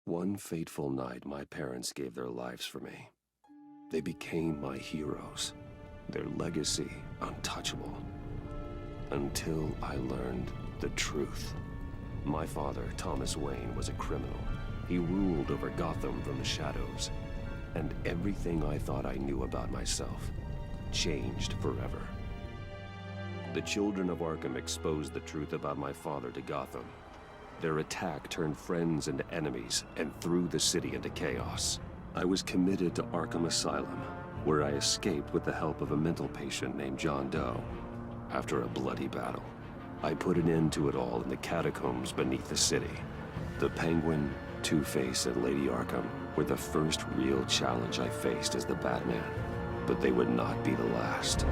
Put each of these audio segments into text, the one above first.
One fateful night, my parents gave their lives for me. They became my heroes, their legacy untouchable. Until I learned the truth. My father, Thomas Wayne, was a criminal. He ruled over Gotham from the shadows. And everything I thought I knew about myself changed forever. The children of Arkham exposed the truth about my father to Gotham. Their attack turned friends into enemies and threw the city into chaos. I was committed to Arkham Asylum, where I escaped with the help of a mental patient named John Doe. After a bloody battle, I put an end to it all in the catacombs beneath the city. The Penguin, Two-Face, and Lady Arkham were the first real challenge I faced as the Batman, but they would not be the last.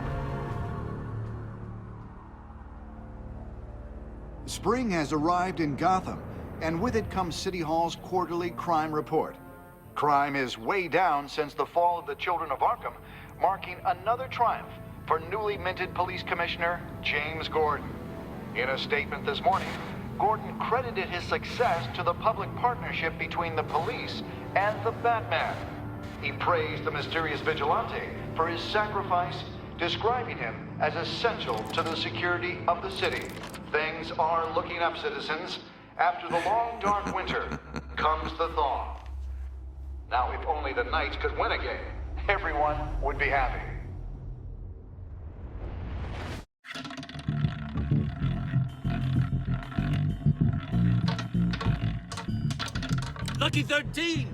Spring has arrived in Gotham, and with it comes City Hall's quarterly crime report. Crime is way down since the fall of the Children of Arkham, marking another triumph for newly minted Police Commissioner James Gordon. In a statement this morning, Gordon credited his success to the public partnership between the police and the Batman. He praised the mysterious vigilante for his sacrifice, describing him as essential to the security of the city. Things are looking up, citizens. After the long, dark winter comes the thaw. Now, if only the Knights could win again, everyone would be happy. Lucky 13!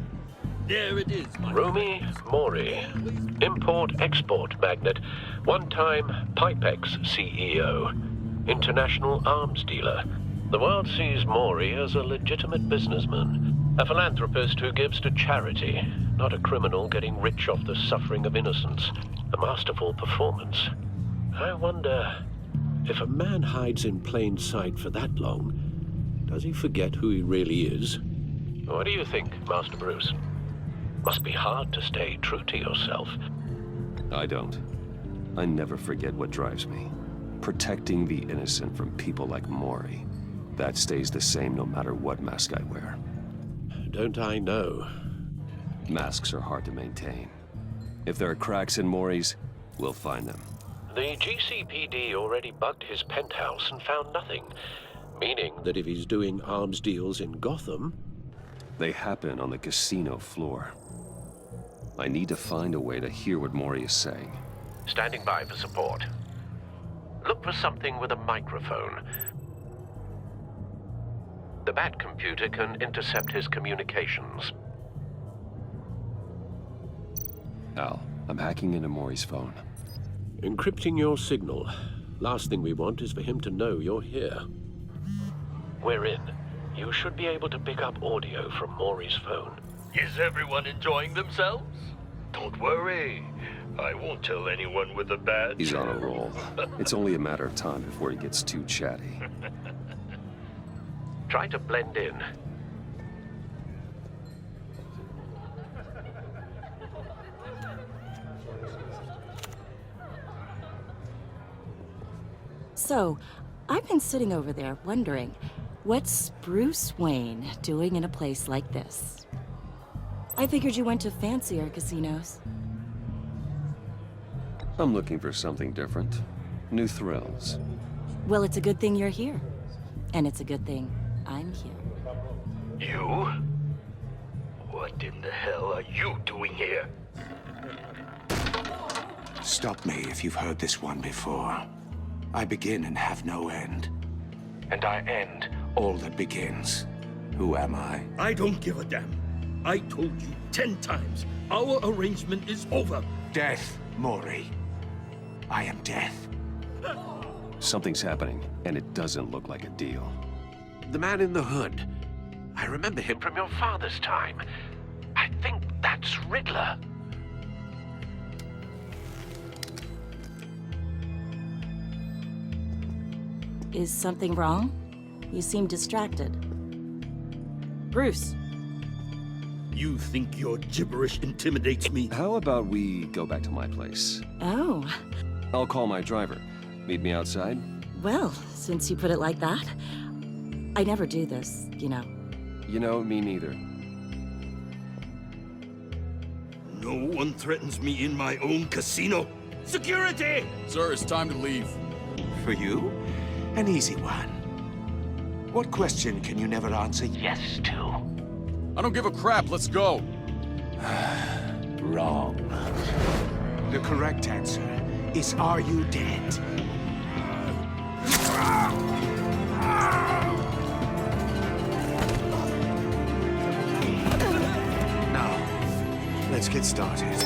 There it is, my Rumi Mori, import-export magnate, one-time Pipex CEO, international arms dealer. The world sees Mori as a legitimate businessman, a philanthropist who gives to charity, not a criminal getting rich off the suffering of innocence. A masterful performance. I wonder, if a man hides in plain sight for that long, does he forget who he really is? What do you think, Master Bruce? Must be hard to stay true to yourself. I don't. I never forget what drives me. Protecting the innocent from people like Mori. That stays the same no matter what mask I wear. Don't I know? Masks are hard to maintain. If there are cracks in Mori's, we'll find them. The GCPD already bugged his penthouse and found nothing. Meaning that if he's doing arms deals in Gotham... They happen on the casino floor. I need to find a way to hear what Mori is saying. Standing by for support. Look for something with a microphone. The Bat computer can intercept his communications. Al, I'm hacking into Mori's phone. Encrypting your signal. Last thing we want is for him to know you're here. We're in. You should be able to pick up audio from Mori's phone. Is everyone enjoying themselves? Don't worry. I won't tell anyone with a badge. He's on a roll. It's only a matter of time before he gets too chatty. Try to blend in. So, I've been sitting over there wondering, what's Bruce Wayne doing in a place like this? I figured you went to fancier casinos. I'm looking for something different. New thrills. Well, it's a good thing you're here. And it's a good thing I'm here. You? What in the hell are you doing here? Stop me if you've heard this one before. I begin and have no end. And I end all that begins. Who am I? I don't give a damn. I told you 10 times. Our arrangement is over. Death, Mori. I am death. Something's happening, and it doesn't look like a deal. The man in the hood. I remember him from your father's time. I think that's Riddler. Is something wrong? You seem distracted. Bruce. You think your gibberish intimidates me? How about we go back to my place? Oh. I'll call my driver. Meet me outside? Well, since you put it like that. I never do this, you know. You know, me neither. No one threatens me in my own casino. Security! Sir, it's time to leave. For you, an easy one. What question can you never answer yes to? I don't give a crap. Let's go. Wrong. The correct answer is, are you dead? Now, let's get started.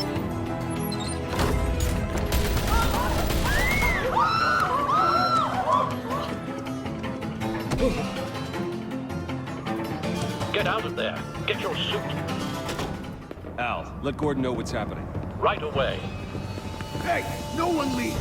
Get out of there. Get your suit. Al, let Gordon know what's happening. Right away. Hey, no one leave!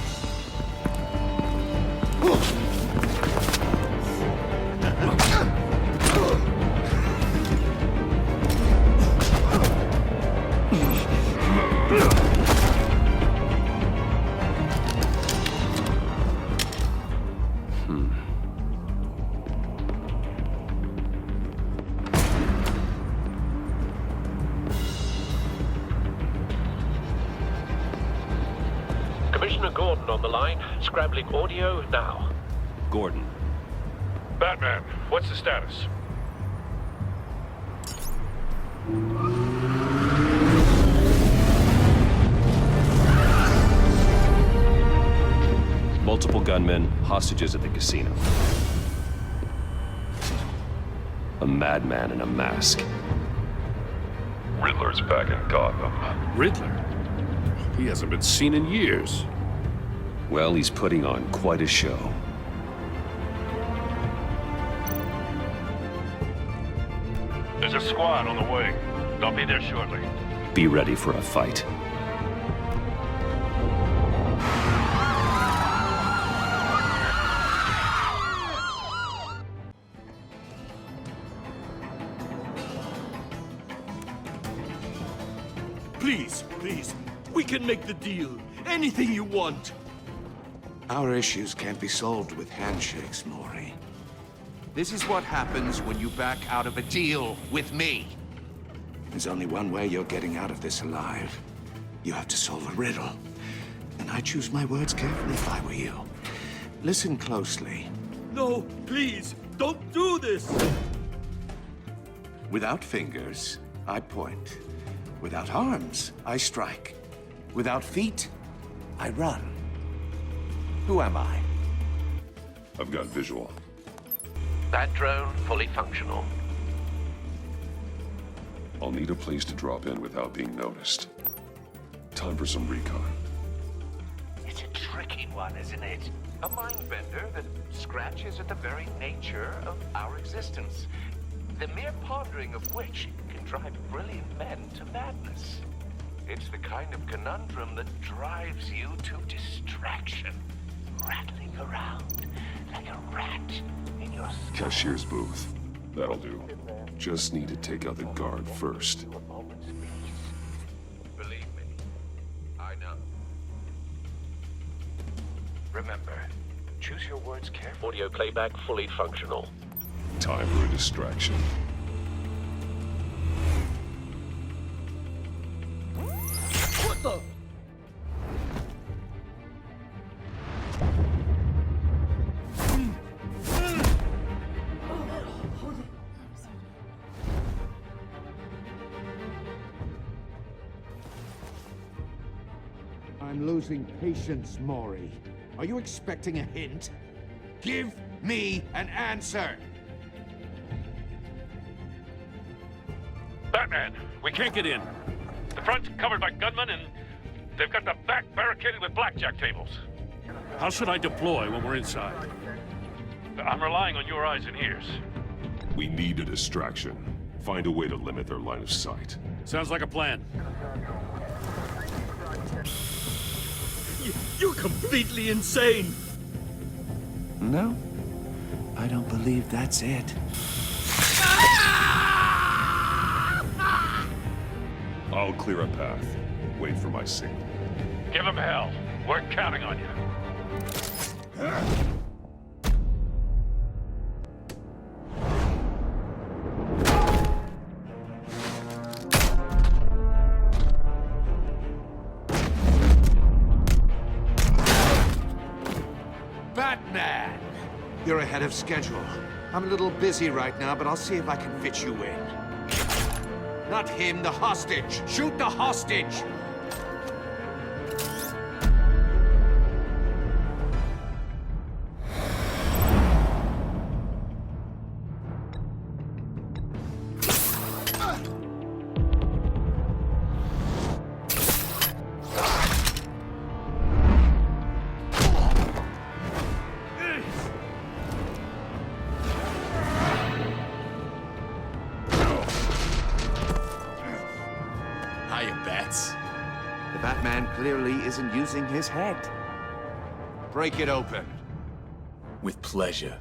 Commissioner Gordon on the line. Scrabbling audio now. Gordon. Batman, what's the status? Multiple gunmen, hostages at the casino. A madman in a mask. Riddler's back in Gotham. Riddler? He hasn't been seen in years. Well, he's putting on quite a show. There's a squad on the way. They'll be there shortly. Be ready for a fight. Please, we can make the deal. Anything you want. Our issues can't be solved with handshakes, Maury. This is what happens when you back out of a deal with me. There's only one way you're getting out of this alive. You have to solve a riddle. And I choose my words carefully if I were you. Listen closely. No, please, don't do this. Without fingers, I point. Without arms, I strike. Without feet, I run. Who am I? I've got visual. That drone fully functional. I'll need a place to drop in without being noticed. Time for some recon. It's a tricky one, isn't it? A mind bender that scratches at the very nature of our existence. The mere pondering of which can drive brilliant men to madness. It's the kind of conundrum that drives you to distraction. Rattling around like a rat in your skull. Cashier's booth. That'll do. Just need to take out the guard first. Believe me, I know. Remember, choose your words carefully. Audio playback fully functional. Time for a distraction. What the? I'm losing patience, Maury. Are you expecting a hint? Give me an answer! Batman, we can't get in. The front's covered by gunmen, and they've got the back barricaded with blackjack tables. How should I deploy when we're inside? I'm relying on your eyes and ears. We need a distraction. Find a way to limit their line of sight. Sounds like a plan. You're completely insane! No, I don't believe that's it. I'll clear a path. Wait for my signal. Give him hell. We're counting on you. You're ahead of schedule. I'm a little busy right now, but I'll see if I can fit you in. Not him, the hostage! Shoot the hostage! The Batman clearly isn't using his head. Break it open. With pleasure.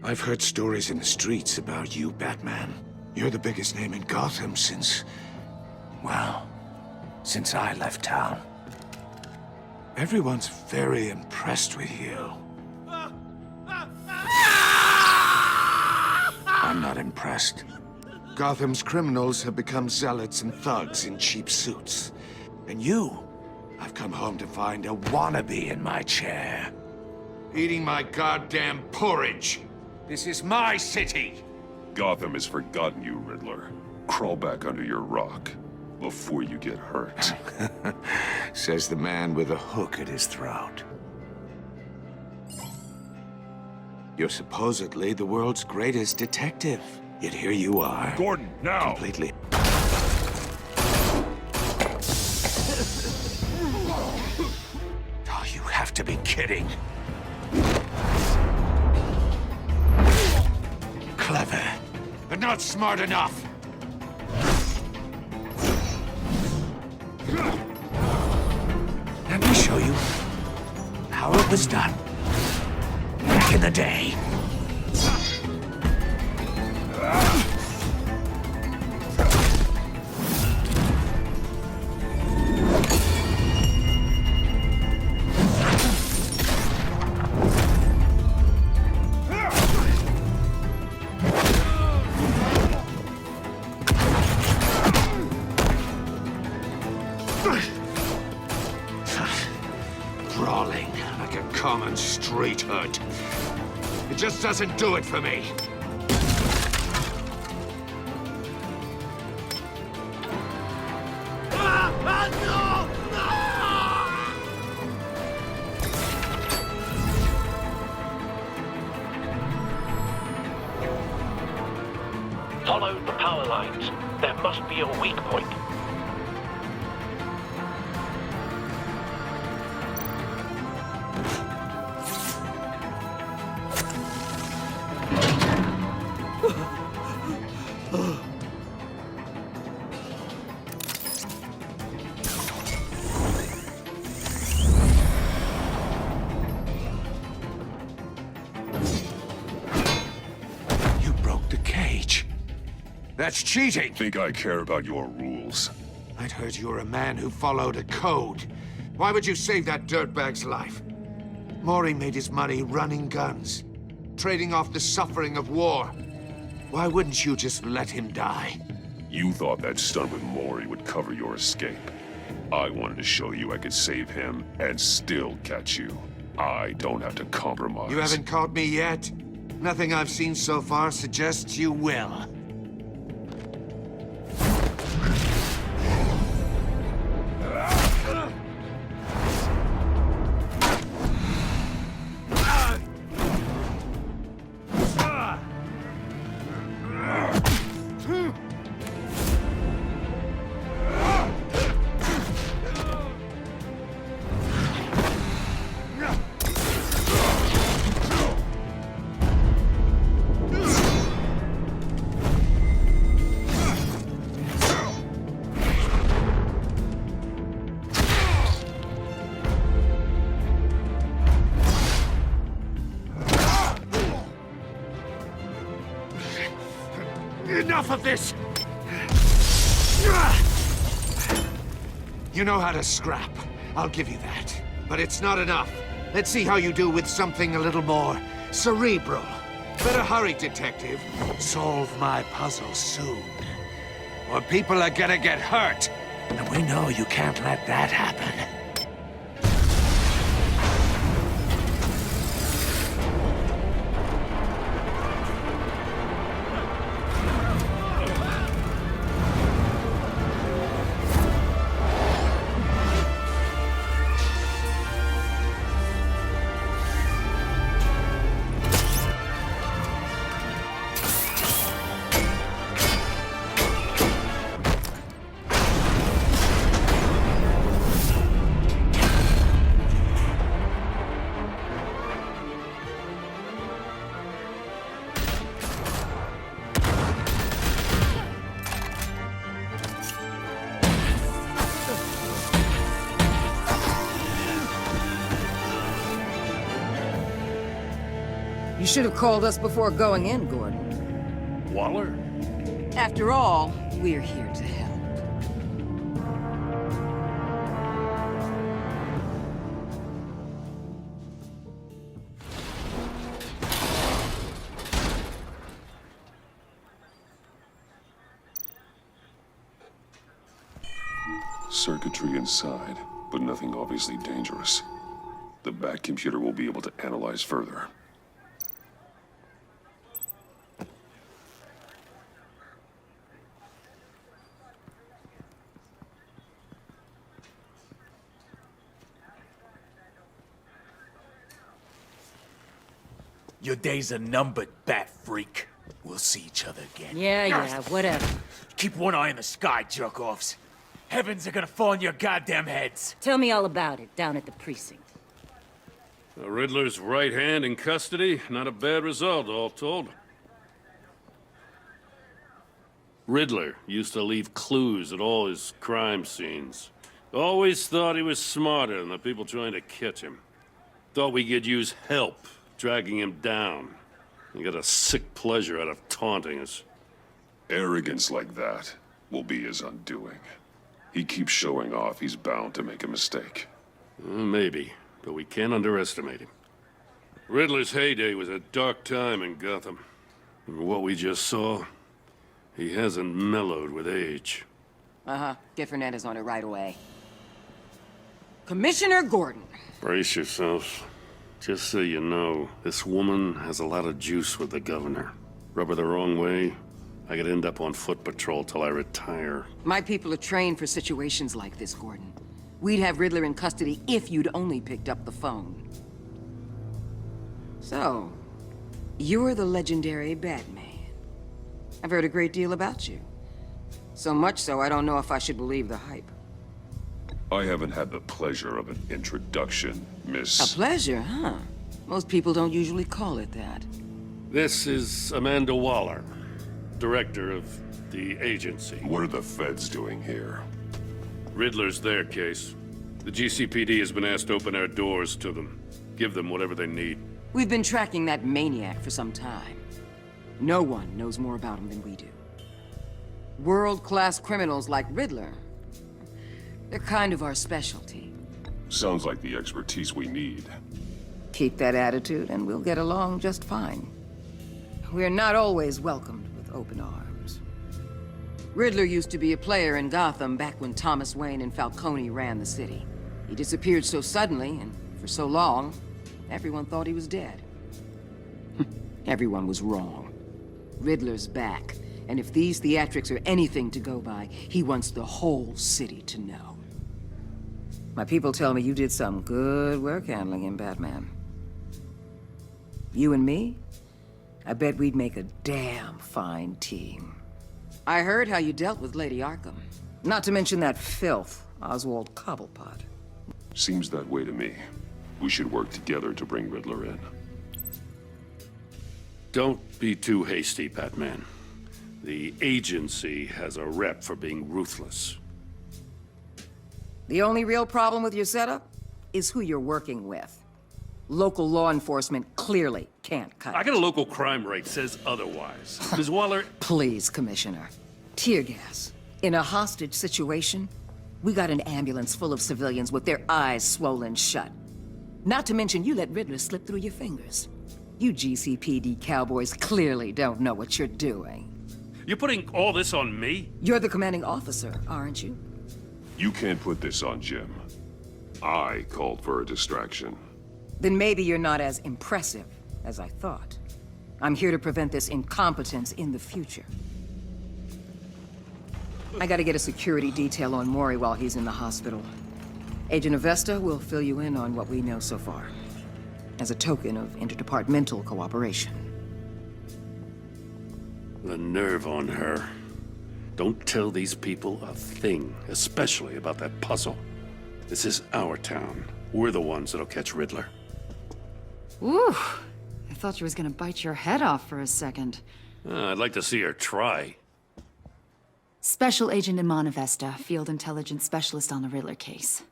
I've heard stories in the streets about you, Batman. You're the biggest name in Gotham since... well, since I left town. Everyone's very impressed with you. I'm not impressed. Gotham's criminals have become zealots and thugs in cheap suits. And you, I've come home to find a wannabe in my chair. Eating my goddamn porridge. This is my city! Gotham has forgotten you, Riddler. Crawl back under your rock before you get hurt. Says the man with a hook at his throat. You're supposedly the world's greatest detective. Yet here you are. Gordon, now! Completely... Oh, you have to be kidding. Clever, but not smart enough. Let me show you how it was done back in the day. Brawling like a common street hood. It just doesn't do it for me. Follow the power lines. There must be a weak point. You broke the cage. That's cheating! Think I care about your rules? I'd heard you were a man who followed a code. Why would you save that dirtbag's life? Maury made his money running guns, trading off the suffering of war. Why wouldn't you just let him die? You thought that stunt with Maury would cover your escape. I wanted to show you I could save him and still catch you. I don't have to compromise. You haven't caught me yet? Nothing I've seen so far suggests you will. enough of this! You know how to scrap. I'll give you that. But it's not enough. Let's see how you do with something a little more cerebral. Better hurry, detective. Solve my puzzle soon. Or people are gonna get hurt. And we know you can't let that happen. You should have called us before going in, Gordon. Waller? After all, we're here to help. Circuitry inside, but nothing obviously dangerous. The back computer will be able to analyze further. Your days are numbered, bat freak. We'll see each other again. Yeah, whatever. Keep one eye in the sky, jerk-offs. Heavens are gonna fall on your goddamn heads. Tell me all about it down at the precinct. The Riddler's right hand in custody. Not a bad result, all told. Riddler used to leave clues at all his crime scenes. Always thought he was smarter than the people trying to catch him. Thought we could use help dragging him down. He got a sick pleasure out of taunting us. Arrogance like that will be his undoing. He keeps showing off, he's bound to make a mistake. Maybe, but we can't underestimate him. Riddler's heyday was a dark time in Gotham. And what we just saw, he hasn't mellowed with age. Uh-huh. Get Fernandez on it right away. Commissioner Gordon. Brace yourselves. Just so you know, this woman has a lot of juice with the governor. Rub her the wrong way, I could end up on foot patrol till I retire. My people are trained for situations like this, Gordon. We'd have Riddler in custody if you'd only picked up the phone. So, you're the legendary Batman. I've heard a great deal about you. So much so, I don't know if I should believe the hype. I haven't had the pleasure of an introduction, Miss... A pleasure, huh? Most people don't usually call it that. This is Amanda Waller, director of the agency. What are the feds doing here? Riddler's their case. The GCPD has been asked to open our doors to them. Give them whatever they need. We've been tracking that maniac for some time. No one knows more about him than we do. World-class criminals like Riddler, they're kind of our specialty. Sounds like the expertise we need. Keep that attitude and we'll get along just fine. We're not always welcomed with open arms. Riddler used to be a player in Gotham back when Thomas Wayne and Falcone ran the city. He disappeared so suddenly and for so long, everyone thought he was dead. Everyone was wrong. Riddler's back, and if these theatrics are anything to go by, he wants the whole city to know. My people tell me you did some good work handling him, Batman. You and me? I bet we'd make a damn fine team. I heard how you dealt with Lady Arkham. Not to mention that filth, Oswald Cobblepot. Seems that way to me. We should work together to bring Riddler in. Don't be too hasty, Batman. The agency has a rep for being ruthless. The only real problem with your setup is who you're working with. Local law enforcement clearly can't cut I it. got a local crime rate says otherwise. Ms. Waller, Please, Commissioner. Tear gas. In a hostage situation, we got an ambulance full of civilians with their eyes swollen shut. Not to mention you let Riddler slip through your fingers. You GCPD cowboys clearly don't know what you're doing. you're putting all this on me? You're the commanding officer, aren't you? You can't put this on Jim. I called for a distraction. Then maybe you're not as impressive as I thought. I'm here to prevent this incompetence in the future. I gotta get a security detail on Maury while he's in the hospital. Agent Avesta will fill you in on what we know so far, as a token of interdepartmental cooperation. The nerve on her. Don't tell these people a thing, especially about that puzzle. This is our town. We're the ones that'll catch Riddler. Ooh, I thought she was gonna bite your head off for a second. I'd like to see her try. Special Agent Iman Avesta, Field Intelligence Specialist on the Riddler case.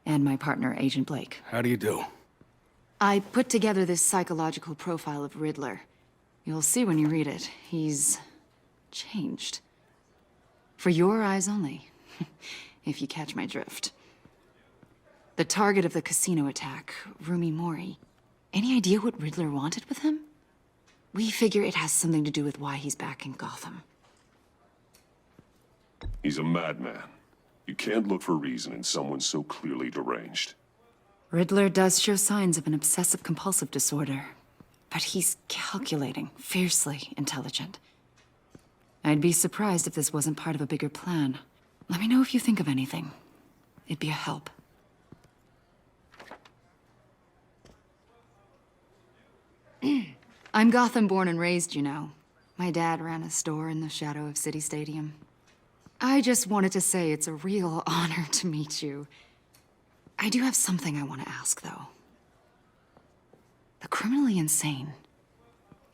And my partner, Agent Blake. How do you do? I put together this psychological profile of Riddler. You'll see when you read it. He's changed. For your eyes only, if you catch my drift. The target of the casino attack, Rumi Mori. Any idea what Riddler wanted with him? We figure it has something to do with why he's back in Gotham. He's a madman. You can't look for reason in someone so clearly deranged. Riddler does show signs of an obsessive-compulsive disorder, but he's calculating, fiercely intelligent. I'd be surprised if this wasn't part of a bigger plan. Let me know if you think of anything. It'd be a help. I'm Gotham born and raised, you know. My dad ran a store in the shadow of City Stadium. I just wanted to say it's a real honor to meet you. I do have something I want to ask, though. The criminally insane.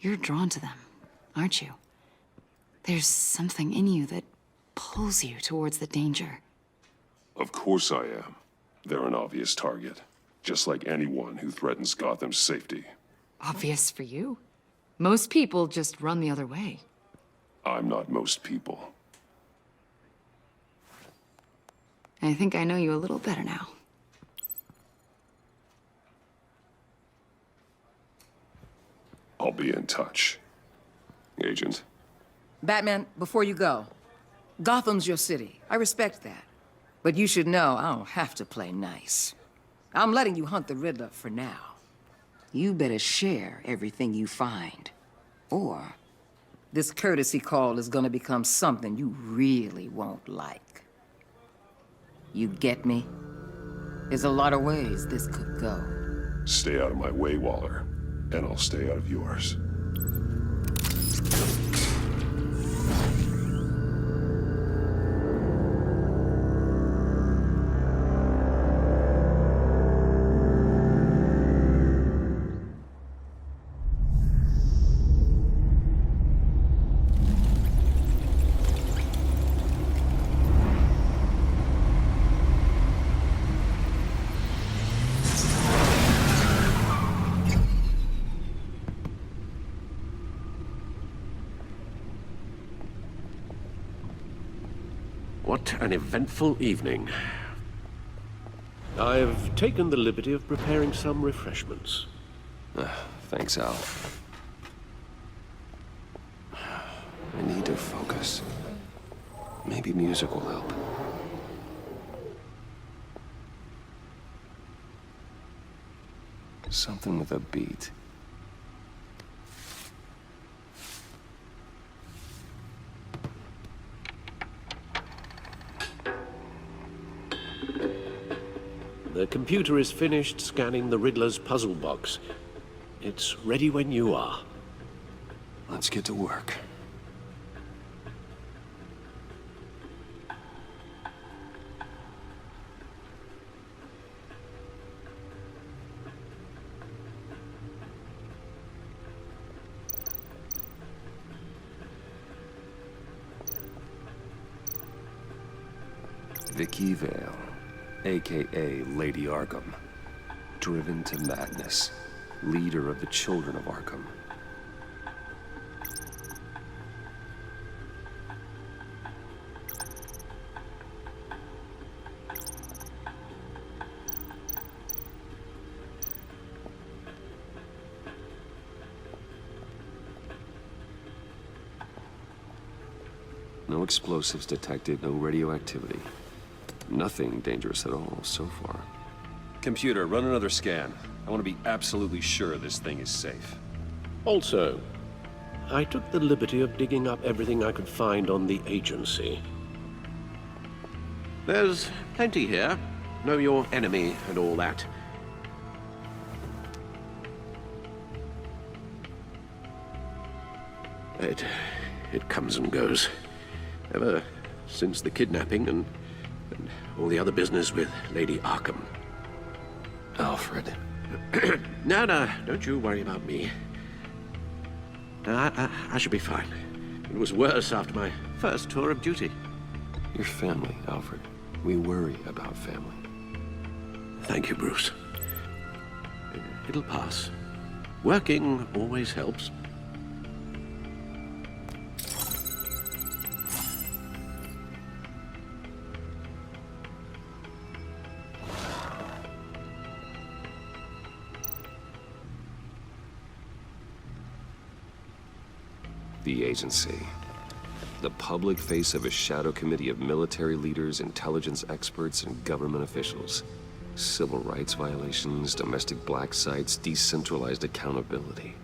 You're drawn to them, aren't you? There's something in you that pulls you towards the danger. Of course I am. They're an obvious target, just like anyone who threatens Gotham's safety. Obvious for you. Most people just run the other way. I'm not most people. I think I know you a little better now. I'll be in touch. Agent. Batman, before you go, Gotham's your city. I respect that. But you should know I don't have to play nice. I'm letting you hunt the Riddler for now. You better share everything you find. Or this courtesy call is gonna become something you really won't like. You get me? There's a lot of ways this could go. Stay out of my way, Waller, and I'll stay out of yours. What an eventful evening. I've taken the liberty of preparing some refreshments. Thanks, Al. I need to focus. Maybe music will help. Something with a beat. The computer is finished scanning the Riddler's puzzle box. It's ready when you are. Let's get to work. Vicky Vale, a.k.a. Lady Arkham. driven to madness, leader of the children of Arkham. No explosives detected, no radioactivity. Nothing dangerous at all so far. Computer, run another scan. I want to be absolutely sure this thing is safe. Also, I took the liberty of digging up everything I could find on the agency. There's plenty here. Know your enemy and all that. It comes and goes. Ever since the kidnapping and all the other business with Lady Arkham. Alfred. No, don't you worry about me. I should be fine. It was worse after my first tour of duty. Your family, Alfred. We worry about family. Thank you, Bruce. It'll pass. Working always helps. The agency. The public face of a shadow committee of military leaders, intelligence experts, and government officials. Civil rights violations, domestic black sites, decentralized accountability.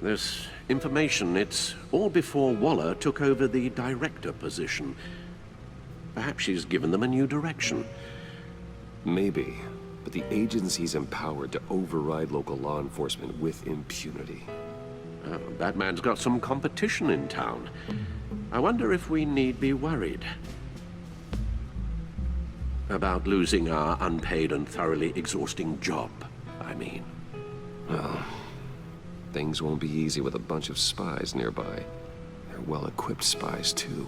This information, it's all before Waller took over the director position. Perhaps she's given them a new direction. Maybe, but the agency's empowered to override local law enforcement with impunity. Batman's got some competition in town. I wonder if we need be worried about losing our unpaid and thoroughly exhausting job, I mean. Well, things won't be easy with a bunch of spies nearby. They're well-equipped spies, too.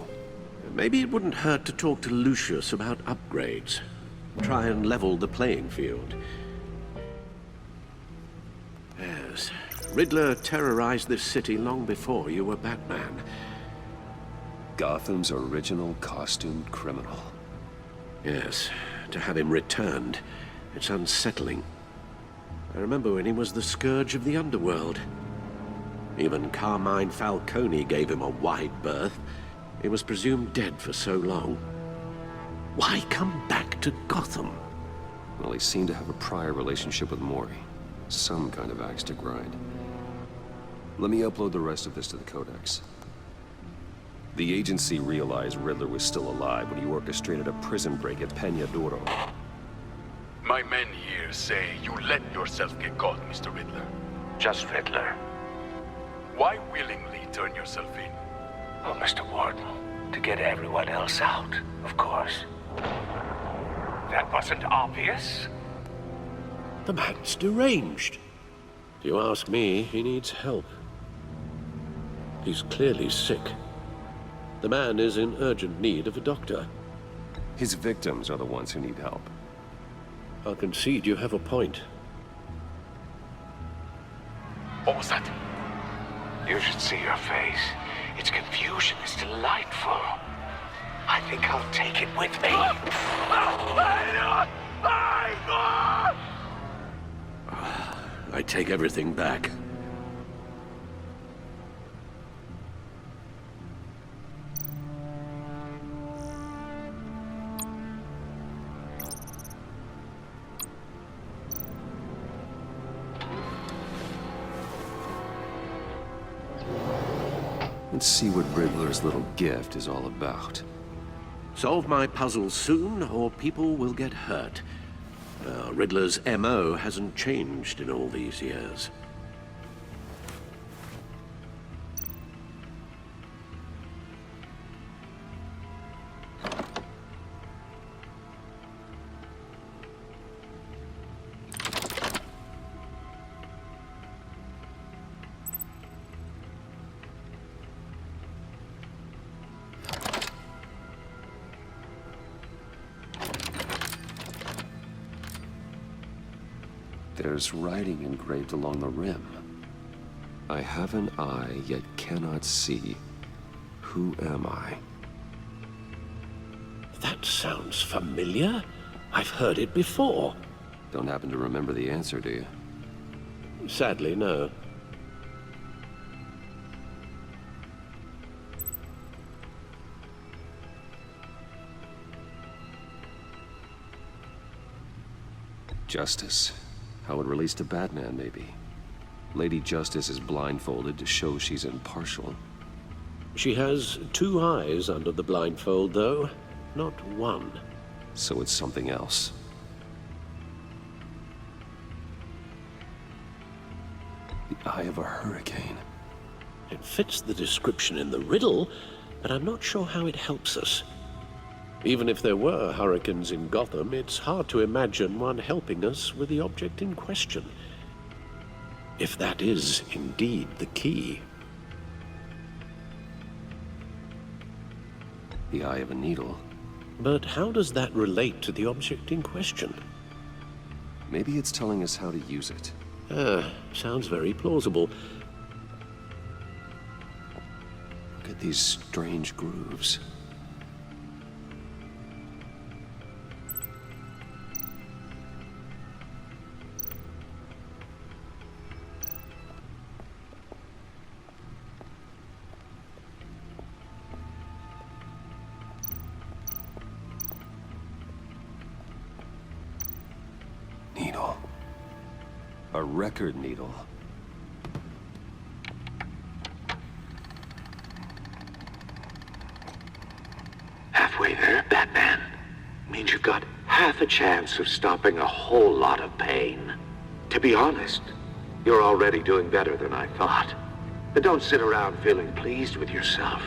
Maybe it wouldn't hurt to talk to Lucius about upgrades. Try and level the playing field. Yes. Riddler terrorized this city long before you were Batman. Gotham's original costumed criminal. Yes, to have him returned, it's unsettling. I remember when he was the scourge of the underworld. Even Carmine Falcone gave him a wide berth. He was presumed dead for so long. Why come back to Gotham? Well, he seemed to have a prior relationship with Mori. Some kind of axe to grind. Let me upload the rest of this to the Codex. The agency realized Riddler was still alive when he orchestrated a prison break at Peña Duro. My men here say you let yourself get caught, Mr. Riddler. Just Riddler. Why willingly turn yourself in? Oh, Mr. Warden, to get everyone else out, of course. That wasn't obvious? The man's deranged. If you ask me, he needs help. He's clearly sick. The man is in urgent need of a doctor. His victims are the ones who need help. I'll concede you have a point. What was that? You should see your face. Its confusion is delightful. I think I'll take it with me. I take everything back. Let's see what Riddler's little gift is all about. Solve my puzzle soon, or people will get hurt. Riddler's M.O. hasn't changed in all these years. There's writing engraved along the rim. I have an eye, yet cannot see. Who am I? That sounds familiar. I've heard it before. Don't happen to remember the answer, do you? Sadly, no. Justice. How it relates to Batman, maybe. Lady Justice is blindfolded to show she's impartial. She has 2 eyes under the blindfold, though, not 1. So it's something else. The eye of a hurricane. It fits the description in the riddle, but I'm not sure how it helps us. Even if there were hurricanes in Gotham, it's hard to imagine one helping us with the object in question. If that is indeed the key. The eye of a needle. But how does that relate to the object in question? Maybe it's telling us how to use it. Sounds very plausible. Look at these strange grooves. Needle. A record needle. Halfway there, Batman. Means you've got half a chance of stopping a whole lot of pain. To be honest, you're already doing better than I thought. But don't sit around feeling pleased with yourself.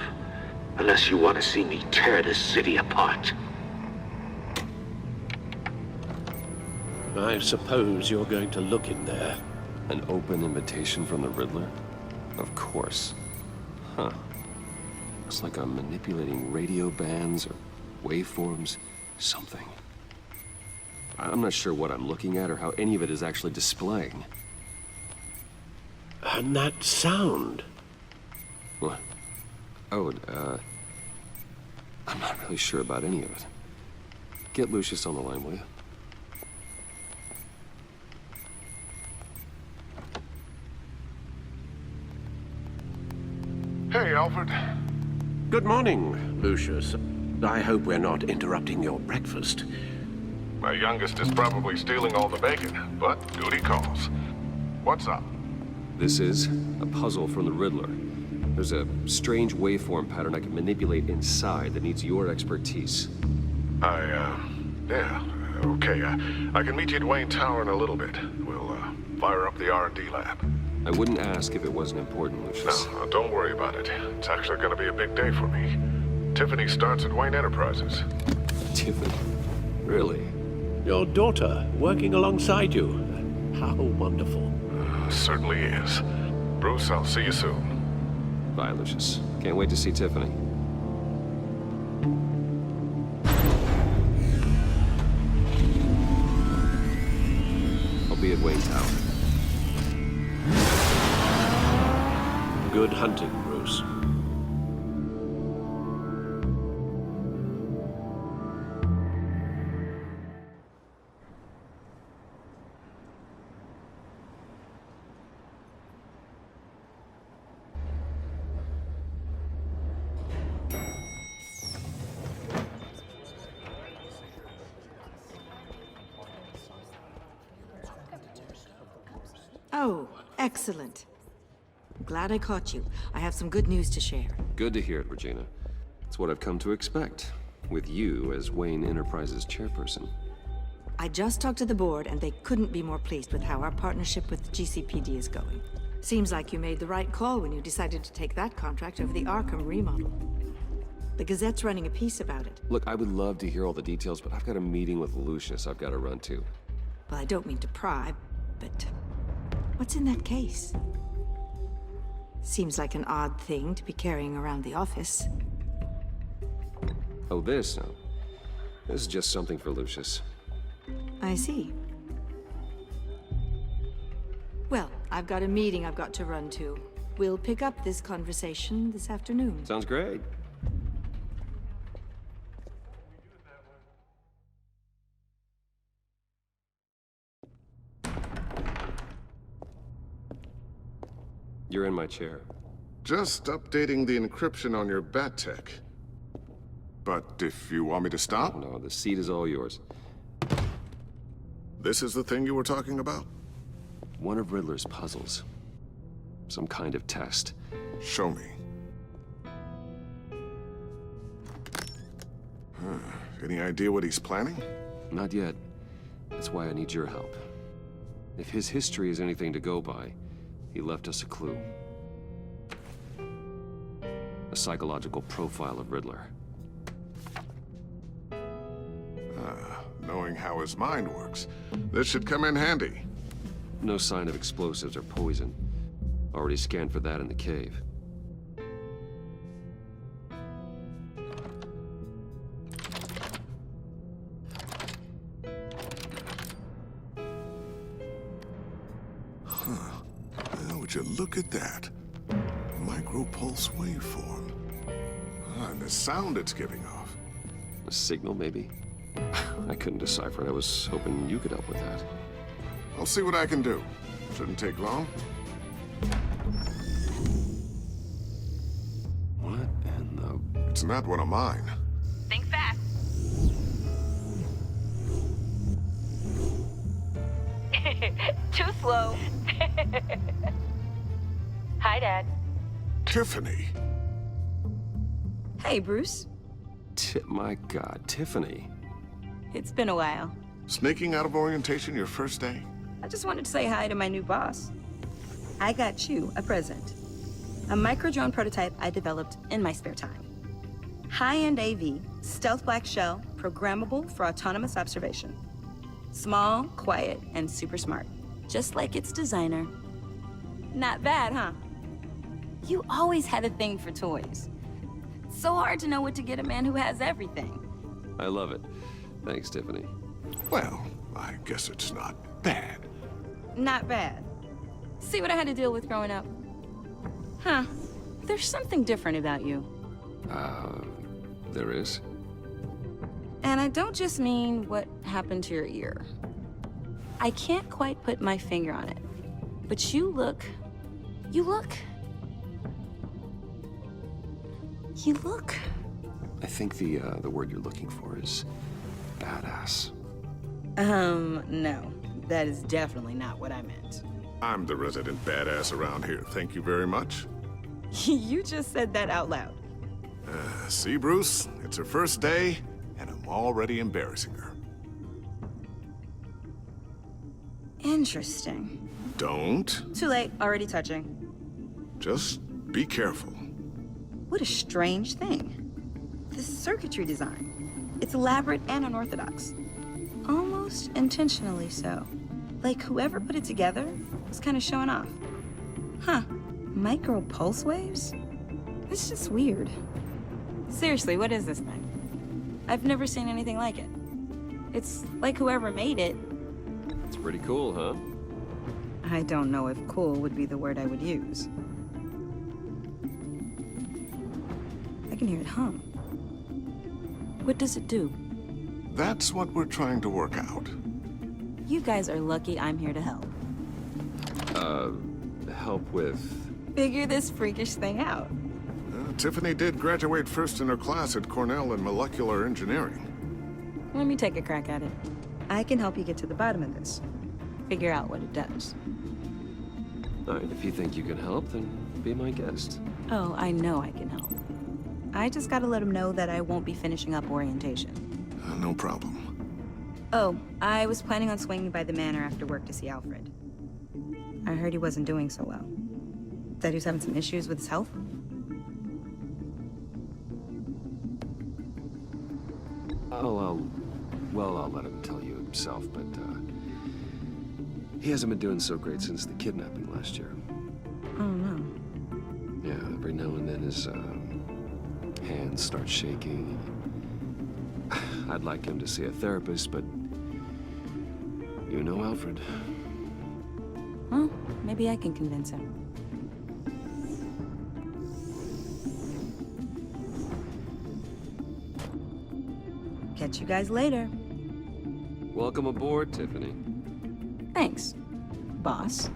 Unless you want to see me tear this city apart. I suppose you're going to look in there. An open invitation from the Riddler? Of course. Huh. Looks like I'm manipulating radio bands or waveforms. Something. I'm not sure what I'm looking at or how any of it is actually displaying. And that sound. What? Oh, I'm not really sure about any of it. Get Lucius on the line, will you? Hey, Alfred. Good morning, Lucius. I hope we're not interrupting your breakfast. My youngest is probably stealing all the bacon, but duty calls. What's up? This is a puzzle from the Riddler. There's a strange waveform pattern I can manipulate inside that needs your expertise. Yeah, okay. I can meet you at Wayne Tower in a little bit. We'll, fire up the R&D lab. I wouldn't ask if it wasn't important, Lucius. No, don't worry about it. It's actually gonna be a big day for me. Tiffany starts at Wayne Enterprises. Tiffany? Really? Your daughter, working alongside you. How wonderful. Certainly is. Bruce, I'll see you soon. Bye, Lucius. Can't wait to see Tiffany. I'll be at Wayne Tower. Good hunting, Bruce. Oh, excellent. Glad I caught you. I have some good news to share. Good to hear it, Regina. It's what I've come to expect, with you as Wayne Enterprises chairperson. I just talked to the board, and they couldn't be more pleased with how our partnership with GCPD is going. Seems like you made the right call when you decided to take that contract over the Arkham remodel. The Gazette's running a piece about it. Look, I would love to hear all the details, but I've got a meeting with Lucius I've got to run to. Well, I don't mean to pry, but what's in that case? Seems like an odd thing to be carrying around the office. Oh, this? No. This is just something for Lucius. I see. I've got a meeting I've got to run to. We'll pick up this conversation this afternoon. Sounds great. You're in my chair. Just updating the encryption on your bat tech. But if you want me to stop? No, the seat is all yours. This is the thing you were talking about? One of Riddler's puzzles. Some kind of test. Show me. Any idea what he's planning? Not yet. That's why I need your help. If his history is anything to go by, he left us a clue. A psychological profile of Riddler. Knowing how his mind works, this should come in handy. No sign of explosives or poison. Already scanned for that in the cave. Would you look at that? Micro-pulse waveform. And the sound it's giving off. A signal, maybe? I couldn't decipher it. I was hoping you could help with that. I'll see what I can do. Shouldn't take long. What in the... It's not one of mine. Think fast. Too slow. Hi, Dad. Tiffany. Hey, Bruce. My God, Tiffany. It's been a while. Sneaking out of orientation your first day? I just wanted to say hi to my new boss. I got you a present. A micro-drone prototype I developed in my spare time. High-end AV, stealth black shell, programmable for autonomous observation. Small, quiet, and super smart. Just like its designer. Not bad, huh? You always had a thing for toys. It's so hard to know what to get a man who has everything. I love it. Thanks, Tiffany. Well, I guess it's not bad. Not bad. See what I had to deal with growing up? Huh. There's something different about you. There is? And I don't just mean what happened to your ear. I can't quite put my finger on it. But you look... I think the word you're looking for is badass. No. That is definitely not what I meant. I'm the resident badass around here. Thank you very much. You just said that out loud. See, Bruce? It's her first day, and I'm already embarrassing her. Interesting. Don't. Too late. Already touching. Just be careful. What a strange thing. This circuitry design. It's elaborate and unorthodox. Almost intentionally so. Like whoever put it together was kind of showing off. Huh. Micro pulse waves? It's just weird. Seriously, what is this thing? I've never seen anything like it. It's like whoever made it. It's pretty cool, huh? I don't know if cool would be the word I would use. I can hear it hum. What does it do? That's what we're trying to work out. You guys are lucky I'm here to help. Help with... Figure this freakish thing out. Tiffany did graduate first in her class at Cornell in molecular engineering. Let me take a crack at it. I can help you get to the bottom of this. Figure out what it does. All right, if you think you can help, then be my guest. Oh, I know I can help. I just gotta let him know that I won't be finishing up orientation. No problem. Oh, I was planning on swinging by the manor after work to see Alfred. I heard he wasn't doing so well. That he was having some issues with his health. I'll let him tell you himself, but, he hasn't been doing so great since the kidnapping last year. Oh, no. Yeah, every now and then his, hands start shaking. I'd like him to see a therapist, but you know Alfred. Well, maybe I can convince him. Catch you guys later. Welcome aboard, Tiffany. Thanks, boss.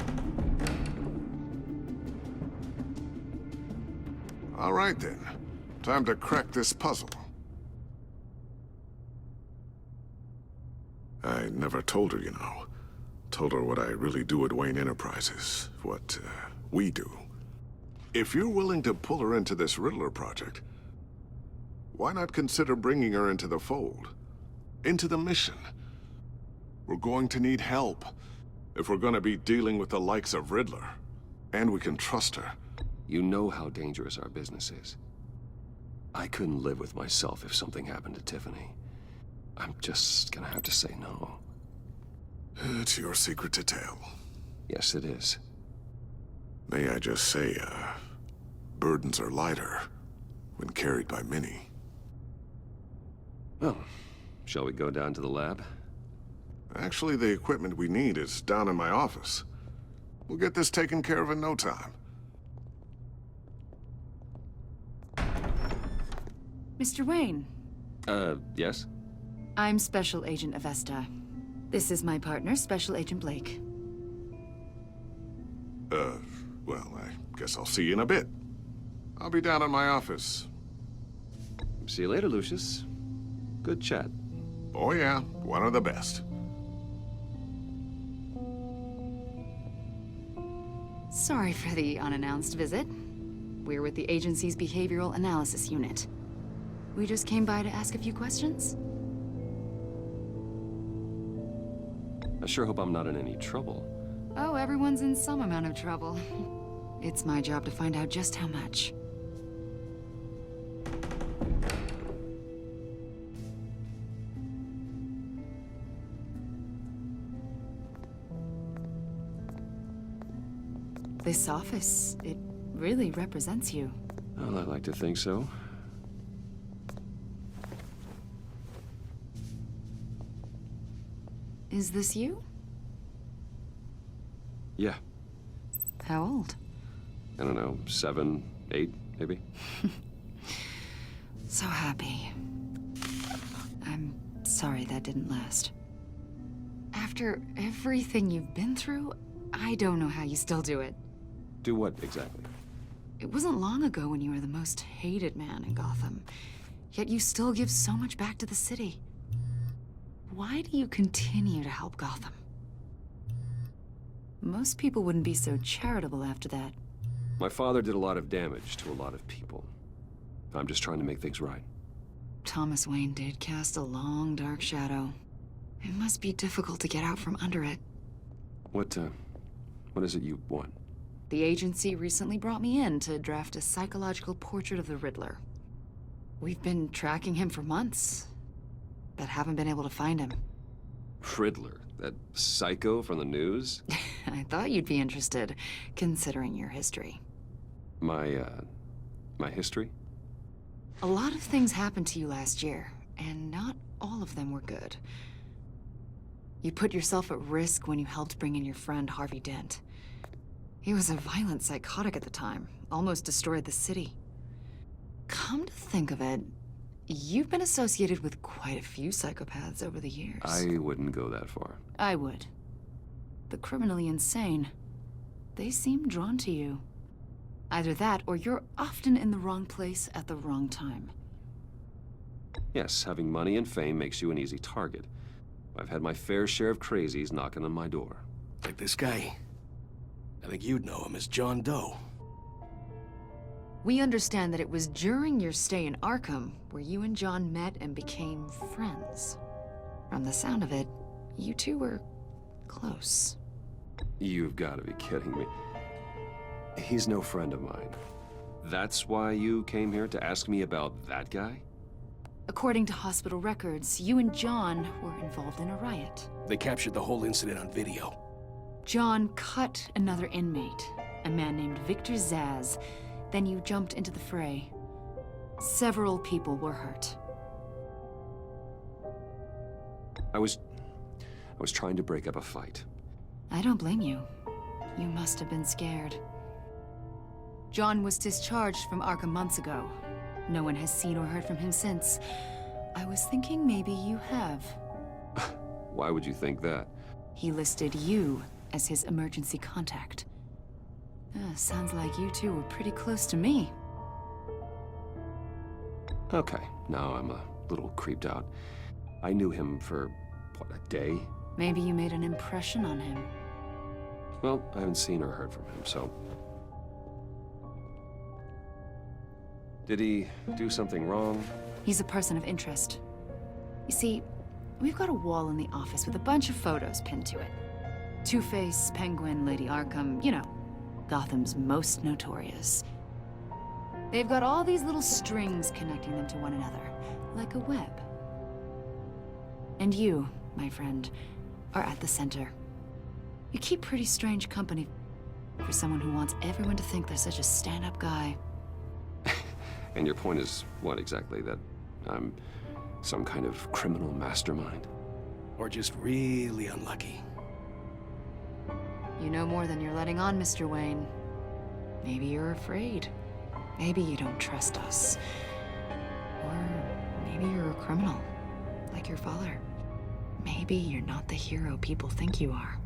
All right, then. Time to crack this puzzle. I never told her, you know. Told her what I really do at Wayne Enterprises. What, we do. If you're willing to pull her into this Riddler project, why not consider bringing her into the fold? Into the mission? We're going to need help if we're going to be dealing with the likes of Riddler. And we can trust her. You know how dangerous our business is. I couldn't live with myself if something happened to Tiffany. I'm just gonna have to say no. It's your secret to tell. Yes, it is. May I just say, burdens are lighter when carried by many. Well, shall we go down to the lab? Actually, the equipment we need is down in my office. We'll get this taken care of in no time. Mr. Wayne. Yes? I'm Special Agent Avesta. This is my partner, Special Agent Blake. Well, I guess I'll see you in a bit. I'll be down in my office. See you later, Lucius. Good chat. Oh yeah, one of the best. Sorry for the unannounced visit. We're with the agency's Behavioral Analysis Unit. We just came by to ask a few questions. I sure hope I'm not in any trouble. Oh, everyone's in some amount of trouble. It's my job to find out just how much. This office, it really represents you. Well, I like to think so. Is this you? Yeah. How old? I don't know, 7, 8, maybe? So happy. I'm sorry that didn't last. After everything you've been through, I don't know how you still do it. Do what, exactly? It wasn't long ago when you were the most hated man in Gotham, yet you still give so much back to the city. Why do you continue to help Gotham? Most people wouldn't be so charitable after that. My father did a lot of damage to a lot of people. I'm just trying to make things right. Thomas Wayne did cast a long, dark shadow. It must be difficult to get out from under it. What is it you want? The agency recently brought me in to draft a psychological portrait of the Riddler. We've been tracking him for months, but haven't been able to find him. Riddler? That psycho from the news? I thought you'd be interested, considering your history. My history? A lot of things happened to you last year, and not all of them were good. You put yourself at risk when you helped bring in your friend Harvey Dent. He was a violent psychotic at the time, almost destroyed the city. Come to think of it, you've been associated with quite a few psychopaths over the years. I wouldn't go that far. I would. The criminally insane, they seem drawn to you. Either that, or you're often in the wrong place at the wrong time. Yes, having money and fame makes you an easy target. I've had my fair share of crazies knocking on my door. Like this guy. I think you'd know him as John Doe. We understand that it was during your stay in Arkham where you and John met and became friends. From the sound of it, you two were close. You've got to be kidding me. He's no friend of mine. That's why you came here to ask me about that guy? According to hospital records, you and John were involved in a riot. They captured the whole incident on video. John cut another inmate, a man named Victor Zaz. Then you jumped into the fray. Several people were hurt. I was trying to break up a fight. I don't blame you. You must have been scared. John was discharged from Arkham months ago. No one has seen or heard from him since. I was thinking maybe you have. Why would you think that? He listed you as his emergency contact. Sounds like you two were pretty close to me. Okay, now I'm a little creeped out. I knew him for, what, a day? Maybe you made an impression on him. Well, I haven't seen or heard from him, so... Did he do something wrong? He's a person of interest. You see, we've got a wall in the office with a bunch of photos pinned to it. Two-Face, Penguin, Lady Arkham, you know, Gotham's most notorious. They've got all these little strings connecting them to one another, like a web. And you, my friend, are at the center. You keep pretty strange company for someone who wants everyone to think they're such a stand-up guy. And your point is what exactly? That I'm some kind of criminal mastermind? Or just really unlucky? You know more than you're letting on, Mr. Wayne. Maybe you're afraid. Maybe you don't trust us. Or maybe you're a criminal, like your father. Maybe you're not the hero people think you are.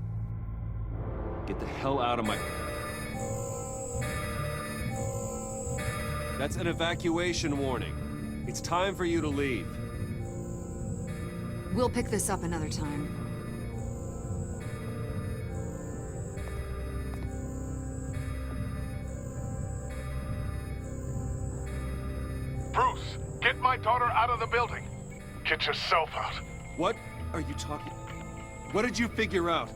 Get the hell out of my... That's an evacuation warning. It's time for you to leave. We'll pick this up another time. Bruce, get my daughter out of the building. Get yourself out. What are you talking... What did you figure out?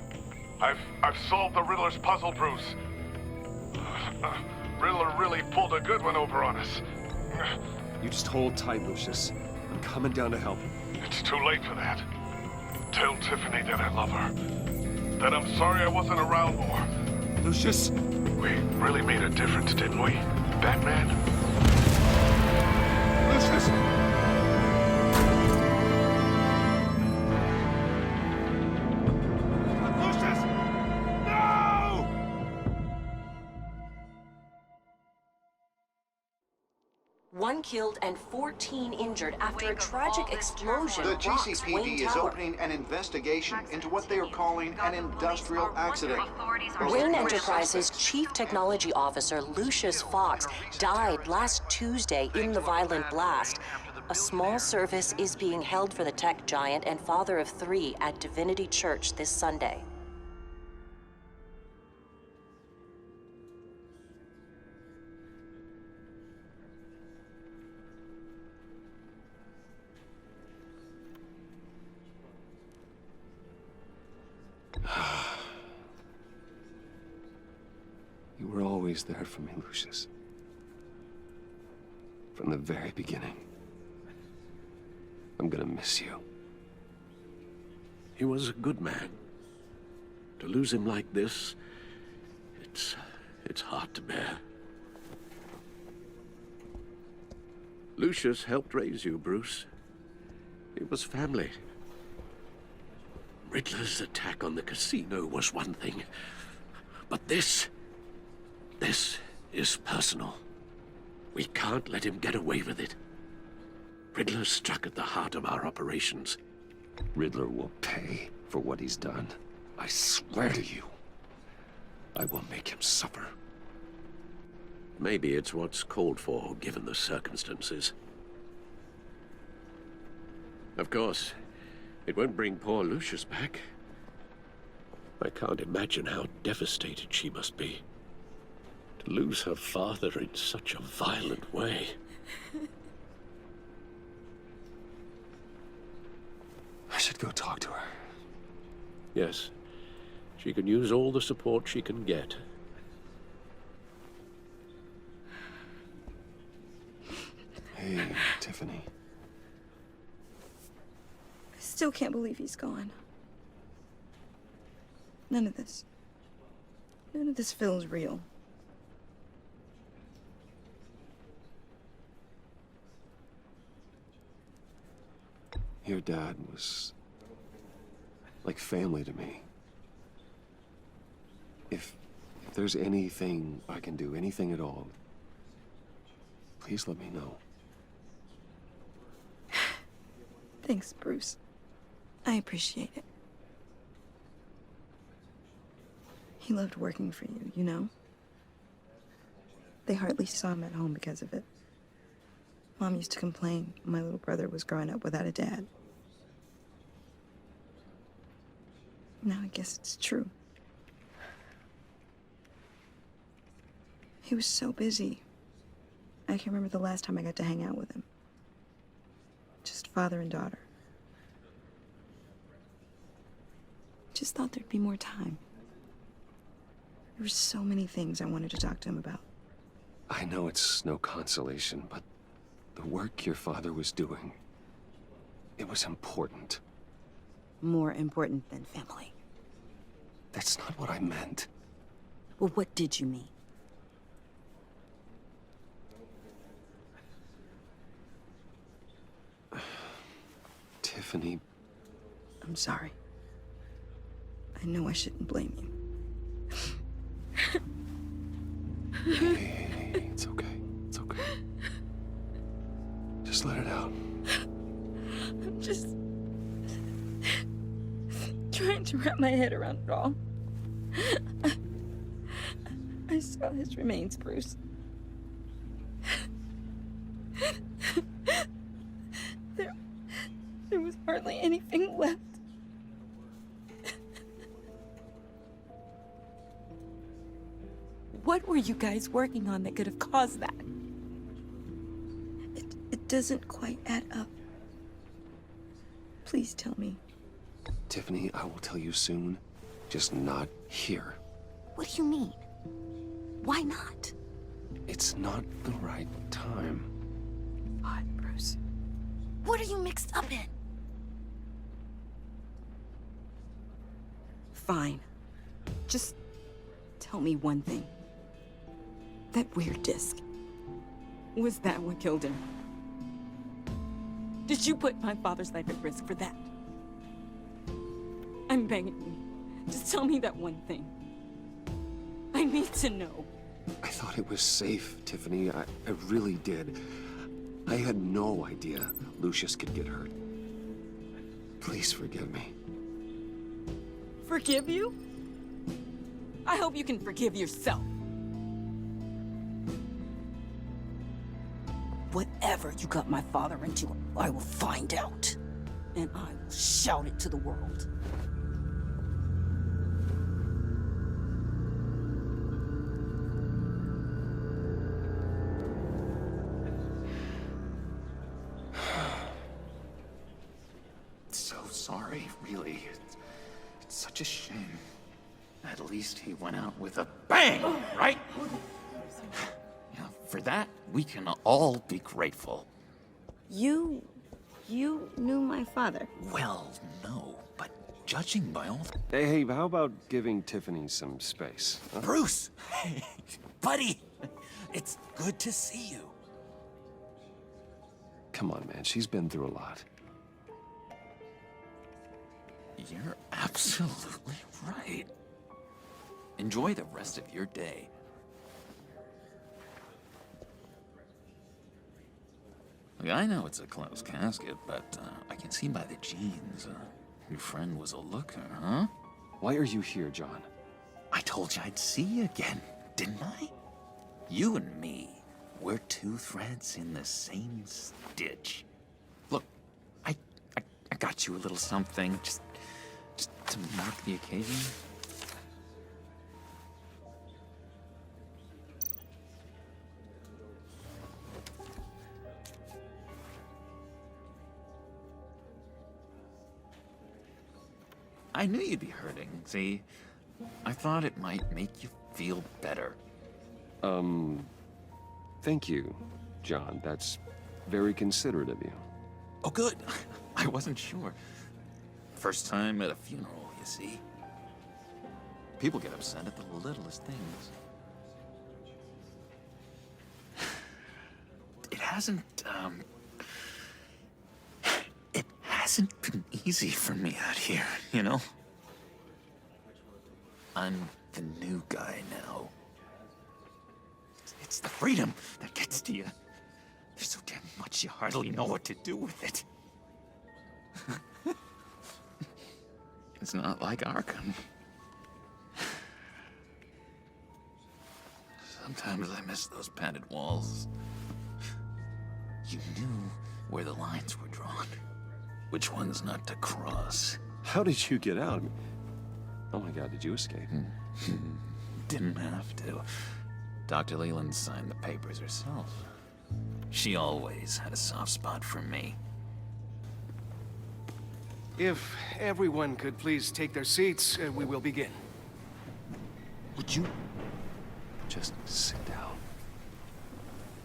I've solved the Riddler's puzzle, Bruce. Riddler really pulled a good one over on us. You just hold tight, Lucius. I'm coming down to help. It's too late for that. Tell Tiffany that I love her. That I'm sorry I wasn't around more. Lucius! We really made a difference, didn't we, Batman? Lucius! One killed and 14 injured after a tragic explosion The rocks GCPD Wayne is Tower. opening an investigation into what they are calling an industrial accident. Wayne Enterprises' Chief Technology Officer Lucius Fox died last Tuesday in the violent blast. A small service is being held for the tech giant and father of 3 at Divinity Church this Sunday. You were always there for me, Lucius. From the very beginning. I'm gonna miss you. He was a good man. To lose him like this, it's hard to bear. Lucius helped raise you, Bruce. It was family. Riddler's attack on the casino was one thing, but this is personal. We can't let him get away with it. Riddler struck at the heart of our operations. Riddler will pay for what he's done. I swear to you. I will make him suffer. Maybe it's what's called for, given the circumstances. Of course, it won't bring poor Lucius back. I can't imagine how devastated she must be. To lose her father in such a violent way. I should go talk to her. Yes, she can use all the support she can get. Hey, Tiffany. I still can't believe he's gone. None of this feels real. Your dad was like family to me. If If there's anything I can do, anything at all, please let me know. Thanks, Bruce. I appreciate it. He loved working for you, you know? They hardly saw him at home because of it. Mom used to complain my little brother was growing up without a dad. Now I guess it's true. He was so busy. I can remember the last time I got to hang out with him. Just father and daughter. Just thought there'd be more time. There were so many things I wanted to talk to him about. I know it's no consolation, but the work your father was doing, it was important. More important than family. That's not what I meant. Well, what did you mean? Tiffany. I'm sorry. I know I shouldn't blame you. Hey, it's okay. It's okay. Just let it out. I'm just trying to wrap my head around it all. I saw his remains, Bruce. There was hardly anything left. What were you guys working on that could have caused that? It doesn't quite add up. Please tell me. Tiffany, I will tell you soon. Just not here. What do you mean? Why not? It's not the right time. God, Bruce. What are you mixed up in? Fine. Just tell me one thing. That weird disc. Was that what killed him? Did you put my father's life at risk for that? I'm begging you. Just tell me that one thing. I need to know. I thought it was safe, Tiffany. I really did. I had no idea Lucius could get hurt. Please forgive me. Forgive you? I hope you can forgive yourself. Whatever you got my father into, I will find out. And I will shout it to the world. So sorry, really. It's such a shame. At least he went out with a bang, right? Yeah, for that, we can all be grateful. You knew my father. Well, no, but judging by all the... Hey, how about giving Tiffany some space? Huh? Bruce! Hey, buddy! It's good to see you. Come on, man. She's been through a lot. You're absolutely right. Enjoy the rest of your day. Look, I know it's a closed casket, but I can see by the jeans. Your friend was a looker, huh? Why are you here, John? I told you I'd see you again, didn't I? You and me, we're two threads in the same stitch. Look, I got you a little something, just to mark the occasion. I knew you'd be hurting, see? I thought it might make you feel better. Thank you, John. That's very considerate of you. Oh, good. I wasn't sure. First time at a funeral, you see? People get upset at the littlest things. It hasn't been easy for me out here, you know? I'm the new guy now. It's the freedom that gets to you. There's so damn much you hardly know what to do with it. It's not like Arkham. Sometimes I miss those padded walls. You knew where the lines were drawn. Which ones not to cross. How did you get out? Oh my god, did you escape? Didn't have to. Dr. Leland signed the papers herself. She always had a soft spot for me. If everyone could please take their seats, we will begin. Would you just sit down?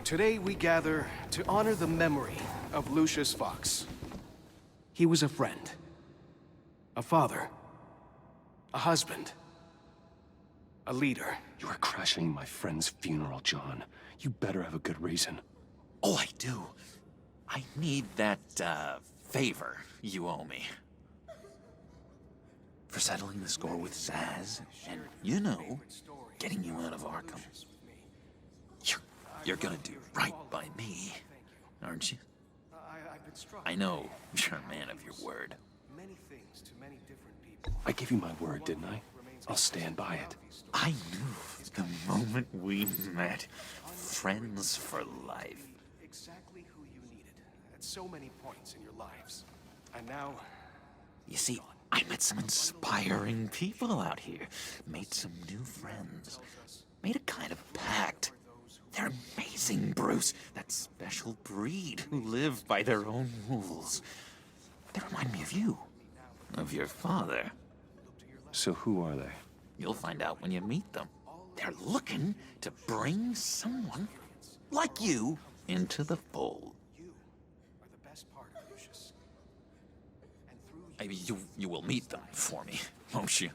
Today we gather to honor the memory of Lucius Fox. He was a friend, a father, a husband, a leader. You are crashing my friend's funeral, John. You better have a good reason. Oh, I do. I need that, favor you owe me. For settling the score with Zaz, and, you know, getting you out of Arkham. You're gonna do right by me, aren't you? I know you're a man of your word. I gave you my word, didn't I? I'll stand by it. I knew the moment we met. Friends for life. Exactly who you needed at so many points in your lives. And now... You see, I met some inspiring people out here. Made some new friends. Made a kind of pact. They're amazing, Bruce. That special breed who live by their own rules. They remind me of you. Of your father. So who are they? You'll find out when you meet them. They're looking to bring someone like you into the fold. I mean, you will meet them for me, won't you?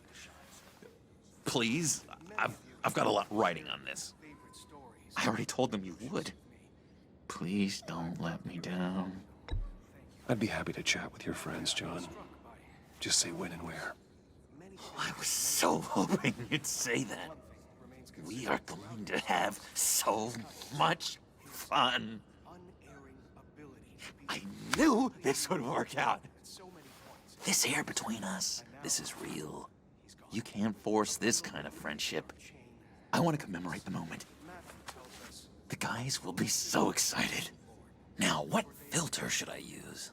Please? I've got a lot writing on this. I already told them you would. Please don't let me down. I'd be happy to chat with your friends, John. Just say when and where. Oh, I was so hoping you'd say that. We are going to have so much fun. I knew this would work out. This here between us, this is real. You can't force this kind of friendship. I want to commemorate the moment. The guys will be so excited. Now, what filter should I use?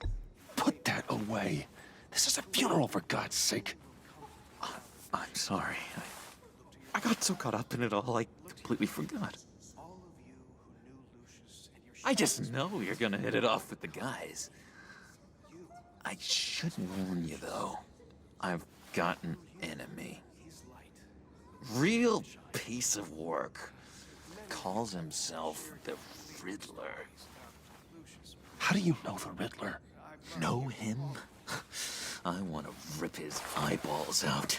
Put that away. This is a funeral, for God's sake. I'm sorry. I got so caught up in it all, I completely forgot. I just know you're gonna hit it off with the guys. I should warn you, though. I've got an enemy. Real piece of work. Calls himself the Riddler. How do you know the Riddler? Know him? I want to rip his eyeballs out.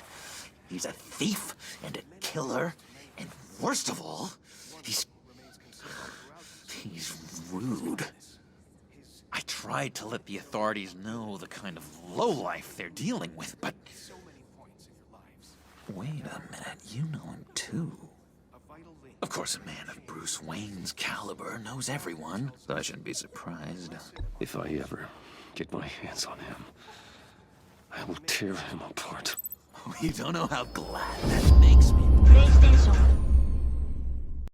He's a thief and a killer, and worst of all, he's rude. I tried to let the authorities know the kind of lowlife they're dealing with, but... Wait a minute, you know him too. Of course, a man of Bruce Wayne's caliber knows everyone, so I shouldn't be surprised. If I ever get my hands on him, I will tear him apart. You don't know how glad that makes me.